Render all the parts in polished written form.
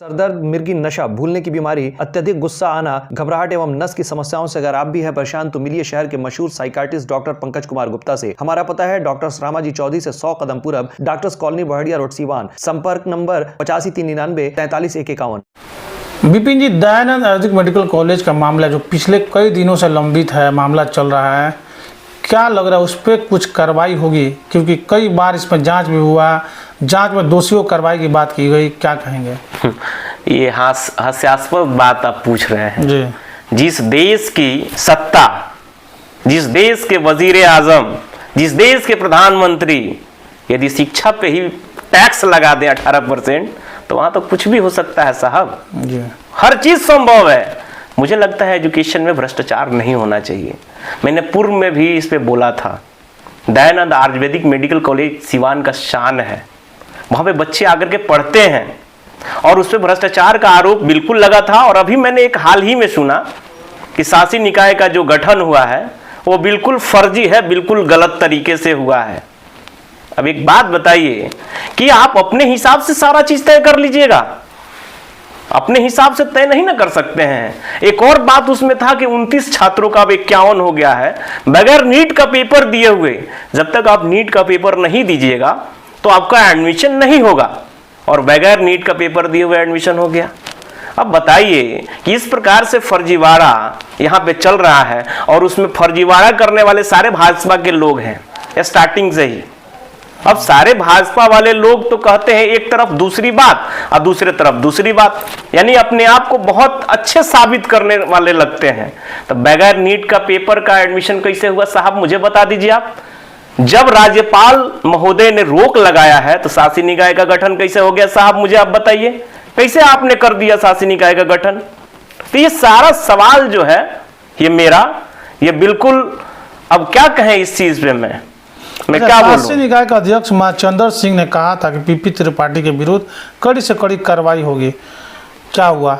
सरदर्द, मिर्गी, नशा, भूलने की बीमारी, अत्यधिक गुस्सा आना, घबराहट एवं नस की समस्याओं से अगर आप भी हैं परेशान तो मिलिए शहर के मशहूर साइकाट्रिस्ट डॉक्टर पंकज कुमार गुप्ता से। हमारा पता है डॉक्टर रामाजी चौधरी से 100 कदम पूरब, doctors colony Bahadiya road Siwan. संपर्क नंबर 85 399 43 151। विपिन जी, दयानंद आयुर्वेदिक मेडिकल कॉलेज का मामला जो पिछले कई दिनों से लंबित है, मामला चल रहा है, क्या लग रहा है उस पर कुछ कार्रवाई होगी? क्योंकि कई बार इसमें जांच भी हुआ, जांच में दोषियों कार्रवाई की बात की गई, क्या कहेंगे? ये हास्यास्पद बात आप पूछ रहे हैं जी। जिस देश की सत्ता, जिस देश के वजीर आजम, जिस देश के प्रधानमंत्री यदि शिक्षा पे ही टैक्स लगा दे 18%, तो वहां तो कुछ भी हो सकता है साहब जी। हर चीज संभव है। मुझे लगता है एजुकेशन में भ्रष्टाचार नहीं होना चाहिए। मैंने पूर्व में भी इस पे बोला था। दयानंद आयुर्वेदिक मेडिकल कॉलेज सिवान का शान है, वहां पे बच्चे आकर के पढ़ते हैं और उस पर भ्रष्टाचार का आरोप बिल्कुल लगा था। और अभी मैंने एक हाल ही में सुना कि शासी निकाय का जो गठन हुआ है वो बिल्कुल फर्जी है, बिल्कुल गलत तरीके से हुआ है। अब एक बात बताइए कि आप अपने हिसाब से सारा चीज तय कर लीजिएगा, अपने हिसाब से तय नहीं ना कर सकते हैं। एक और बात उसमें था कि 29 छात्रों का अब 51 हो गया है बगैर नीट का पेपर दिए हुए। जब तक आप नीट का पेपर नहीं दीजिएगा तो आपका एडमिशन नहीं होगा, और बगैर नीट का पेपर दिए हुए एडमिशन हो गया। अब बताइए कि इस प्रकार से फर्जीवाड़ा यहाँ पे चल रहा है, और उसमें फर्जीवाड़ा करने वाले सारे भाजपा के लोग हैं स्टार्टिंग से ही। अब सारे भाजपा वाले लोग तो कहते हैं एक तरफ दूसरी बात और दूसरे तरफ दूसरी बात, यानी अपने आप को बहुत अच्छे साबित करने वाले लगते हैं। तो बगैर नीट का पेपर का एडमिशन कैसे हुआ साहब, मुझे बता दीजिए आप। जब राज्यपाल महोदय ने रोक लगाया है तो शासी निकाय का गठन कैसे हो गया साहब, मुझे आप बताइए, कैसे आपने कर दिया शासी निकाय का गठन? तो ये सारा सवाल जो है ये मेरा, ये बिल्कुल, अब क्या कहें इस चीज पे मैं क्या बोलूं? शासी निकाय का अध्यक्ष माचंदर सिंह ने कहा था कि पीपी त्रिपाठी के विरुद्ध कड़ी से कड़ी कार्रवाई होगी। क्या हुआ,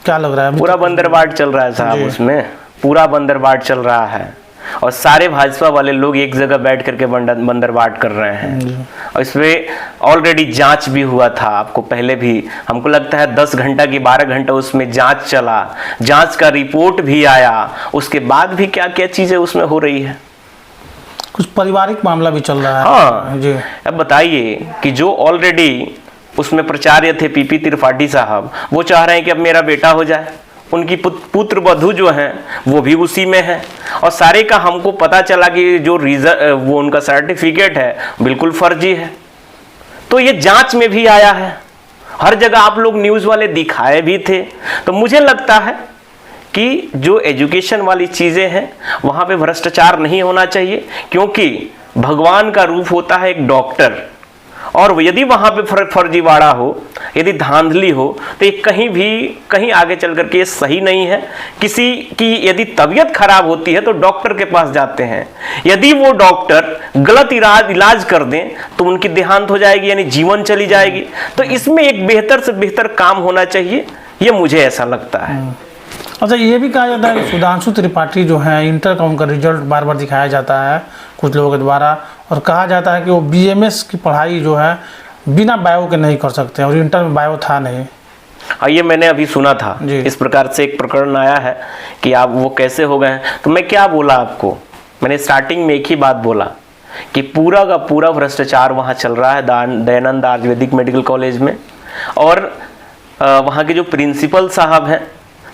क्या लग रहा है? पूरा बंदरबाट चल रहा है साहब, उसमें पूरा बंदरबाट चल रहा है और सारे भाजपा वाले लोग एक जगह बैठ करके बंदरबाट कर रहे हैं। और इसमें ऑलरेडी जांच भी हुआ था, आपको पहले भी, हमको लगता है 10 घंटा की 12 घंटा उसमें जांच चला, जांच का रिपोर्ट भी आया, उसके बाद भी क्या क्या चीजें उसमें हो रही है। कुछ पारिवारिक मामला भी चल रहा है। हाँ जी। अब बताइए कि जो ऑलरेडी उसमें प्राचार्य थे पीपी त्रिपाठी साहब, वो चाह रहे हैं कि अब मेरा बेटा हो जाए, उनकी पुत्र वधू जो हैं वो भी उसी में है, और सारे का हमको पता चला कि जो वो उनका सर्टिफिकेट है बिल्कुल फर्जी है। तो ये जांच में भी आया है, हर जगह आप लोग न्यूज वाले दिखाए भी थे। तो मुझे लगता है कि जो एजुकेशन वाली चीजें हैं वहां पे भ्रष्टाचार नहीं होना चाहिए, क्योंकि भगवान का रूप होता है एक डॉक्टर, और यदि वहां पे फर्जीवाड़ा हो, यदि धांधली हो, तो ये कहीं आगे चल करके ये सही नहीं है। किसी की यदि तबीयत खराब होती है तो डॉक्टर के पास जाते हैं, यदि वो डॉक्टर गलत इलाज कर दें तो उनकी देहांत हो जाएगी, यानी जीवन चली जाएगी। तो इसमें एक बेहतर से बेहतर काम होना चाहिए, ये मुझे ऐसा लगता है। अच्छा, ये भी कहा जाता है कि सुधांशु त्रिपाठी जो है, इंटर का उनका रिजल्ट बार बार दिखाया जाता है कुछ लोगों के द्वारा, और कहा जाता है कि वो बीएमएस की पढ़ाई जो है बिना बायो के नहीं कर सकते, और इंटर में बायो था नहीं। हाँ, ये मैंने अभी सुना था, इस प्रकार से एक प्रकरण आया है कि आप वो कैसे हो गए हैं। तो मैं क्या बोला आपको, मैंने स्टार्टिंग में एक ही बात बोला कि पूरा का पूरा भ्रष्टाचार वहाँ चल रहा है दयानंद आयुर्वेदिक मेडिकल कॉलेज में। और वहाँ के जो प्रिंसिपल साहब हैं,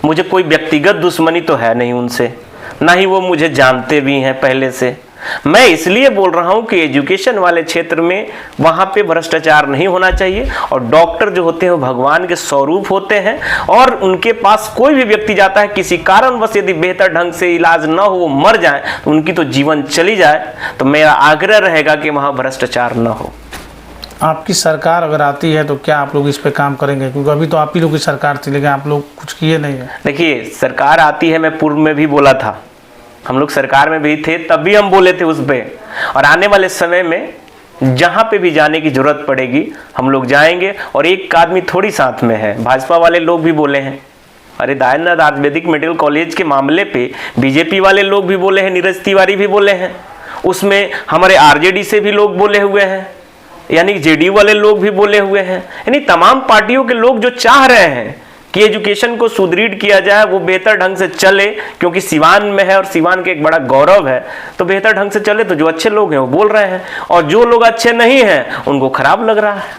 मुझे कोई व्यक्तिगत दुश्मनी तो है नहीं उनसे, ना ही वो मुझे जानते भी हैं पहले से। मैं इसलिए बोल रहा हूं कि एजुकेशन वाले क्षेत्र में वहां पे भ्रष्टाचार नहीं होना चाहिए, और डॉक्टर जो होते हैं वो भगवान के स्वरूप होते हैं, और उनके पास कोई भी व्यक्ति जाता है किसी कारणवश यदि बेहतर ढंग से इलाज न हो, वो मर जाए, तो उनकी तो जीवन चली जाए। तो मेरा आग्रह रहेगा कि वहां भ्रष्टाचार न हो। आपकी सरकार अगर आती है तो क्या आप लोग इस पे काम करेंगे? क्योंकि अभी तो आप ही लोग की सरकार थी, लेकिन आप लोग कुछ किए नहीं है। देखिए, सरकार आती है, मैं पूर्व में भी बोला था, हम लोग सरकार में भी थे, तब भी हम बोले थे उस पे, और आने वाले समय में जहां पे भी जाने की जरूरत पड़ेगी हम लोग जाएंगे। और एक आदमी थोड़ी साथ में है, भाजपा वाले लोग भी बोले हैं। अरे दयानंद आयुर्वेदिक मेडिकल कॉलेज के मामले पे बीजेपी वाले लोग भी बोले हैं, नीरज तिवारी भी बोले हैं, उसमें हमारे आरजेडी से भी लोग बोले हुए हैं, यानी जेडीयू वाले लोग भी बोले हुए हैं, यानी तमाम पार्टियों के लोग जो चाह रहे हैं कि एजुकेशन को सुदृढ़ किया जाए, वो बेहतर ढंग से चले, क्योंकि सिवान में है और सिवान के एक बड़ा गौरव है, तो बेहतर ढंग से चले। तो जो अच्छे लोग हैं वो बोल रहे हैं, और जो लोग अच्छे नहीं हैं उनको खराब लग रहा है।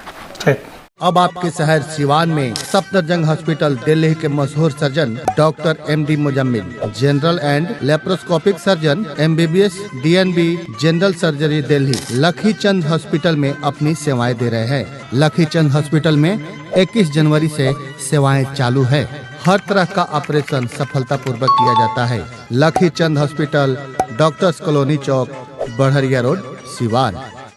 ठीक। अब आपके शहर सिवान में सफदरजंग हॉस्पिटल दिल्ली के मशहूर surgeon doctor MD Muzammil, general and laparoscopic surgeon MBBS DNB general surgery Delhi Lakhichand hospital में अपनी सेवाएं दे रहे हैं। लखीचंद हॉस्पिटल में 21 जनवरी से सेवाएं चालू है। हर तरह का ऑपरेशन सफलतापूर्वक किया जाता है। लखीचंद हॉस्पिटल, डॉक्टर्स कॉलोनी चौक, बड़हरिया रोड, सिवान।